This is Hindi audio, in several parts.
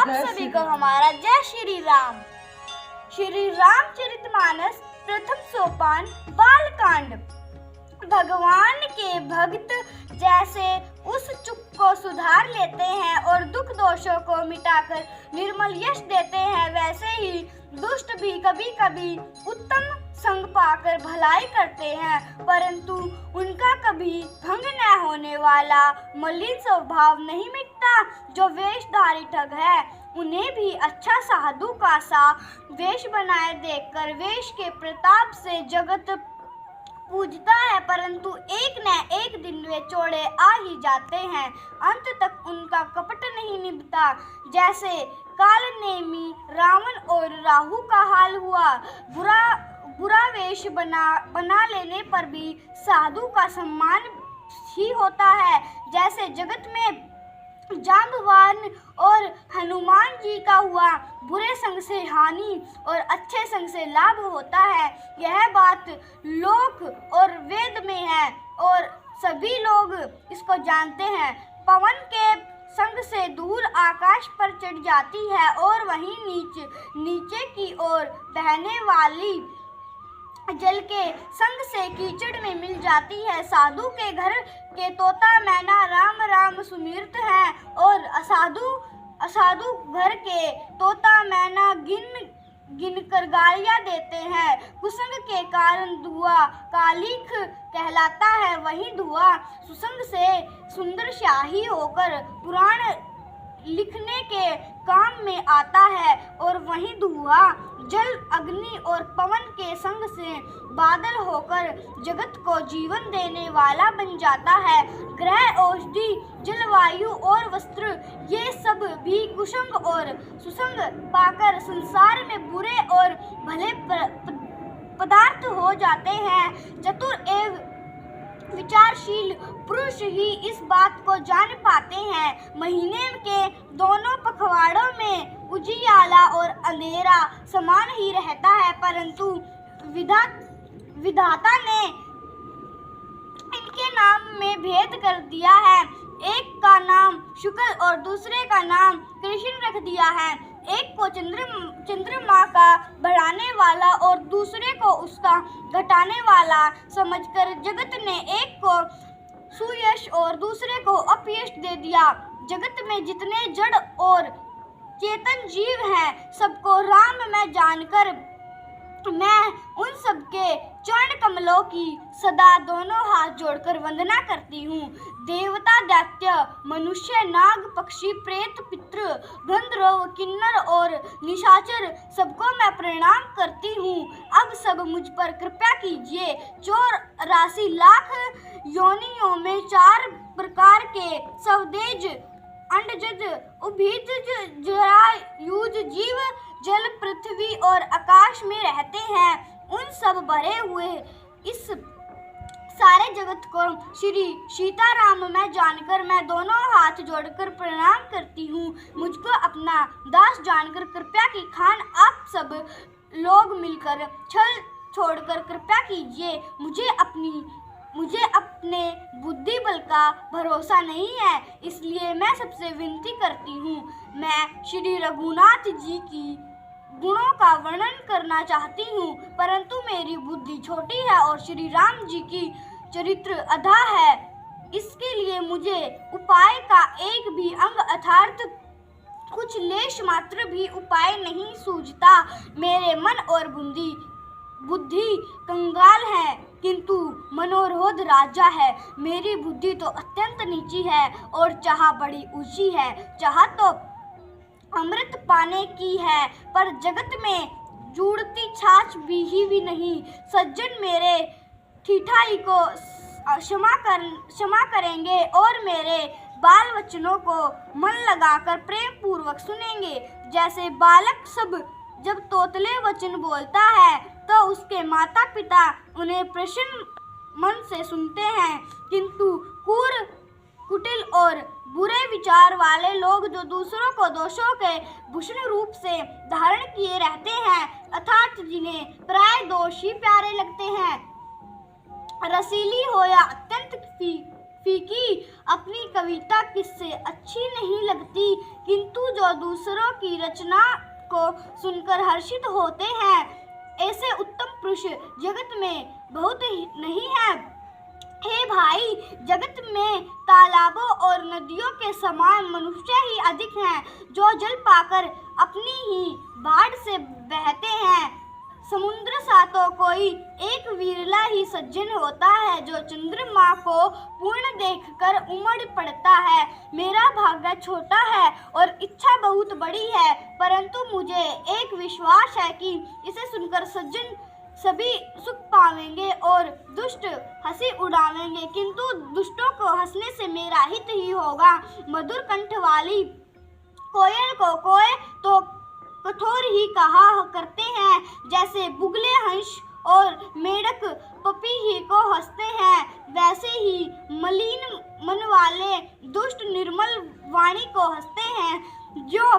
आप सभी को हमारा जय श्री राम। श्री रामचरितमानस प्रथम सोपान बालकांड। भगवान के भक्त जैसे उस चूक को सुधार लेते हैं और दुख दोषों को मिटाकर निर्मल यश देते हैं, वैसे ही दुष्ट भी कभी कभी उत्तम संग पाकर भलाई करते हैं, परंतु उनका कभी भंग न होने वाला मलिन स्वभाव नहीं मिटता। जो वेशधारी ठग है, उन्हें भी अच्छा साधु का सा वेश बनाए देखकर वेश के प्रताप से जगत पूजता है, परंतु एक न एक दिन वे चोड़े आ ही जाते हैं। अंत तक उनका कपट नहीं निभता। जैसे कालनेमी रावण और राहु का हाल हुआ। बुरा वेश बना लेने पर भी साधु का सम्मान ही होता है। जैसे जगत में जांबवान और हनुमान जी का हुआ। बुरे संग से हानि और अच्छे संग से लाभ होता है। यह बात लोक और वेद में है और सभी लोग इसको जानते हैं। पवन के संग से धूल आकाश पर चढ़ जाती है और वहीं नीचे की ओर बहने वाली जल के संग से कीचड़ में मिल जाती है। साधु के घर के तोता मैना राम राम सुमिरत है और असाधु घर के तोता मैना गिन कर गालियां देते हैं। कुसंग के कारण धुआं कालिख कहलाता है, वही धुआं सुसंग से सुंदर शाही होकर पुराण लिखने के काम में आता है और वही धुआं जल अग्नि और पवन के संग से बादल होकर जगत को जीवन देने वाला बन जाता है। ग्रह, औषधि, जलवायु और वस्त्र, ये सब भी कुसंग और सुसंग पाकर संसार में बुरे और भले पदार्थ हो जाते हैं। चतुर एवं विचारशील पुरुष ही इस बात को जान पाते हैं। महीने के दोनों पखवाड़ों में उजियाला और अंधेरा समान ही रहता है, परंतु विधाता ने इनके नाम में भेद कर दिया है। एक का नाम शुक्ल और दूसरे का नाम कृष्ण रख दिया है। एक को चंद्रमा का बढ़ाने वाला और दूसरे को उसका घटाने वाला समझकर जगत ने एक को सुयश और दूसरे को अपयश दे दिया। जगत में जितने जड़ और चेतन जीव हैं, सबको राम में जानकर मैं उन सबके चरण कमलों की सदा दोनों हाथ जोड़कर वंदना करती हूँ। देवता, दैत्य, मनुष्य, नाग, पक्षी, प्रेत, पितृ, गंधर्व, किन्नर और निशाचर सबको मैं प्रणाम करती हूँ। अब सब मुझ पर कृपा कीजिए। 84 लाख योनियों में 4 प्रकार के स्वदेज, अंडजज, उभयज, जरायुज जीव जल, पृथ्वी और आकाश में रहते हैं। उन सब भरे हुए इस सारे जगत को श्री सीताराम में जानकर मैं दोनों हाथ जोड़कर प्रणाम करती हूँ। मुझको अपना दास जानकर कृपया की खान आप सब लोग मिलकर छल छोड़कर कृपया कीजिए। मुझे अपने बुद्धि बल का भरोसा नहीं है, इसलिए मैं सबसे विनती करती हूँ। मैं श्री रघुनाथ जी की गुणों का वर्णन करना चाहती हूँ, परंतु मेरी बुद्धि छोटी है और श्री राम जी की चरित्र अधा है। इसके लिए मुझे उपाय का एक भी अंग अर्थात कुछ लेश मात्र भी उपाय नहीं सूझता। मेरे मन और बुद्धि कंगाल है, किंतु मनोरोध राजा है। मेरी बुद्धि तो अत्यंत नीची है और चाह बड़ी ऊंची है। चाह तो अमृत पाने की है, पर जगत में जुड़ती छाछ भी नहीं। सज्जन मेरे ठिठाई को क्षमा करेंगे और मेरे बाल वचनों को मन लगाकर प्रेम पूर्वक सुनेंगे। जैसे बालक सब जब तोतले वचन बोलता है तो उसके माता पिता उन्हें प्रसन्न मन से सुनते हैं, किंतु क्रूर, कुटिल और बुरे विचार वाले लोग जो दूसरों को दोषों के भूषण रूप से धारण किए रहते हैं, अर्थात जिन्हें प्राय दोष ही प्यारे लगते हैं, रसीली हो या अत्यंत फीकी। अपनी कविता किससे अच्छी नहीं लगती, किंतु जो दूसरों की रचना को सुनकर हर्षित होते हैं, ऐसे उत्तम पुरुष जगत में बहुत नहीं है। हे भाई, जगत में तालाबों और नदियों के समान मनुष्य ही अधिक हैं, जो जल पाकर अपनी ही बाढ़ से बहते हैं। समुद्र सा तो कोई एक विरला ही सज्जन होता है, जो चंद्रमा को पूर्ण देखकर उमड़ पड़ता है। मेरा भाग्य छोटा है और इच्छा बहुत बड़ी है, परंतु मुझे एक विश्वास है कि इसे सुनकर सज्जन सभी सुख पावेंगे और दुष्ट हंसी उड़ावेंगे, किंतु दुष्टों को हंसने से मेरा हित ही होगा। मधुर कंठ वाली कोयल को कोय तो कठोर ही कहा करते हैं, जैसे बुगले हंस और मेढक पपी ही को हंसते हैं, वैसे ही मलिन मन वाले दुष्ट निर्मल वाणी को हंसते हैं। जो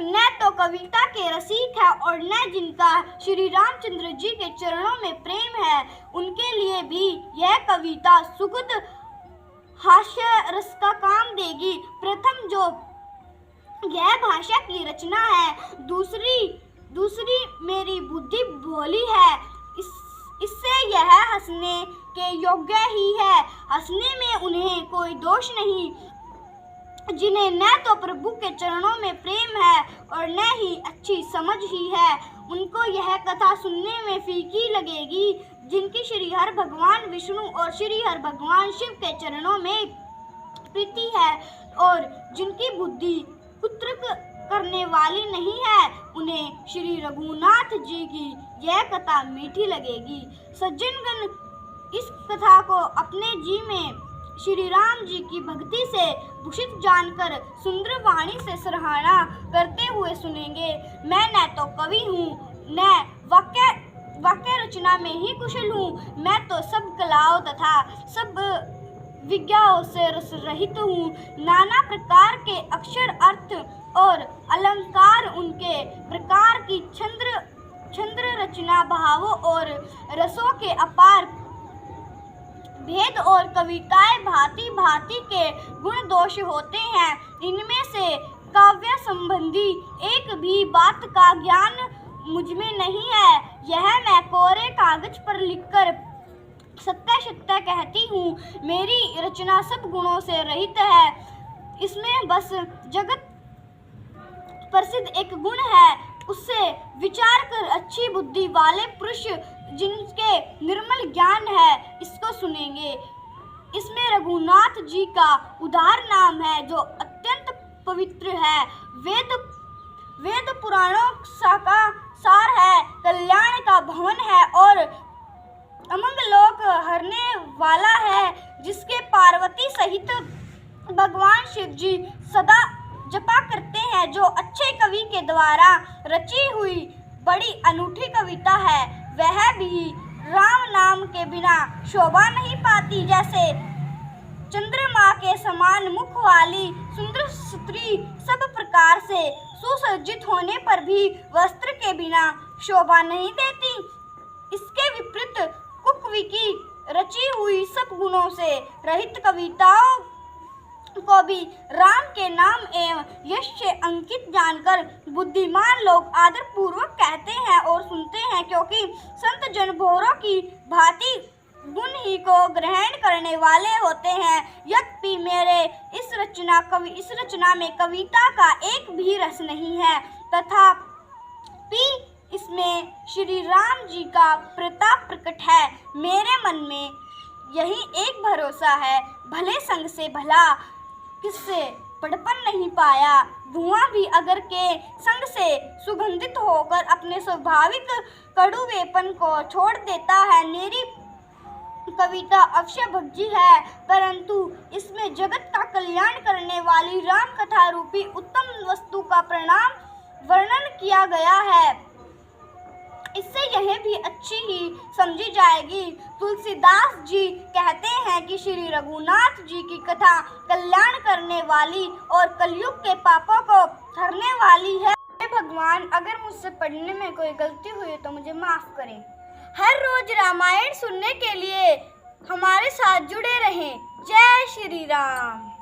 न तो कविता के रसिक है और न जिनका श्री रामचंद्र जी के चरणों में प्रेम है, उनके लिए भी यह कविता सुखद हास्य रस का काम देगी। प्रथम जो यह भाषा की रचना है, दूसरी मेरी बुद्धि भोली है, इससे यह हंसने के योग्य ही है। हंसने में उन्हें कोई दोष नहीं, जिन्हें न तो प्रभु के चरणों में प्रेम है और न ही अच्छी समझ ही है, उनको यह कथा सुनने में फीकी लगेगी। जिनकी श्री हर भगवान विष्णु और श्री हर भगवान शिव के चरणों में प्रीति है और जिनकी बुद्धि उत्रक करने वाली नहीं है, उन्हें श्री रघुनाथ जी की यह कथा मीठी लगेगी। सज्जनगण इस कथा को अपने जी में श्री राम जी की भक्ति से भूषित जानकर सुंदर वाणी से सराहना करते हुए सुनेंगे। मैं न तो कवि हूँ, न वाक्य रचना में ही कुशल हूँ, मैं तो सब कलाओं तथा सब विज्ञाओं से रस रहित हूँ। नाना प्रकार के अक्षर, अर्थ और अलंकार, उनके प्रकार की छंद रचना, भावों और रसों के अपार भेद और कविताएं भांति भांति के गुण दोष होते हैं। इनमें से काव्य संबंधी एक भी बात का ज्ञान मुझमें नहीं है। यह मैं कोरे कागज पर लिखकर सत्य सत्य कहती हूँ। मेरी रचना सब गुणों से रहित है, इसमें बस जगत प्रसिद्ध एक गुण है, उससे विचार कर अच्छी बुद्धि वाले पुरुष जिनके निर्मल ज्ञान है, इसको सुनेंगे। इसमें रघुनाथ जी का उदार नाम है, जो अत्यंत पवित्र है, वेद पुराणों का सार है, कल्याण का भवन है और अमंगलोक हरने वाला है, जिसके पार्वती सहित भगवान शिव जी सदा जपा करते हैं। जो अच्छे कवि के द्वारा रची हुई बड़ी अनूठी कविता है, वह भी राम नाम के बिना शोभा नहीं पाती। जैसे चंद्रमा के समान मुख वाली सुंदर स्त्री सब प्रकार से सुसज्जित होने पर भी वस्त्र के बिना शोभा नहीं देती, इसके विपरीत कुकवी की रची हुई सब गुणों से रहित कविताओं को भी राम के नाम एवं यश से अंकित जानकर बुद्धिमान लोग आदर पूर्वक कहते हैं और सुनते हैं, क्योंकि संत जन भोरों की भांति गुण ही को ग्रहण करने वाले होते हैं। यद्यपि मेरे इस रचना में कविता का एक भी रस नहीं है, तथापि इसमें श्री राम जी का प्रताप प्रकट है। मेरे मन में यही एक भरोसा है, भले संग से भला किससे बड़पन नहीं पाया। धुआं भी अगर के संग से सुगंधित होकर अपने स्वाभाविक कड़ुवेपन को छोड़ देता है। मेरी कविता अवश्य भज्जी है, परंतु इसमें जगत का कल्याण करने वाली राम कथा रूपी उत्तम वस्तु का वर्णन किया गया है, इससे यह भी अच्छी ही समझी जाएगी। तुलसीदास जी कहते हैं कि श्री रघुनाथ जी की कथा कल्याण करने वाली और कलयुग के पापों को हरने वाली है। भगवान, अगर मुझसे पढ़ने में कोई गलती हुई तो मुझे माफ करें। हर रोज रामायण सुनने के लिए हमारे साथ जुड़े रहें। जय श्री राम।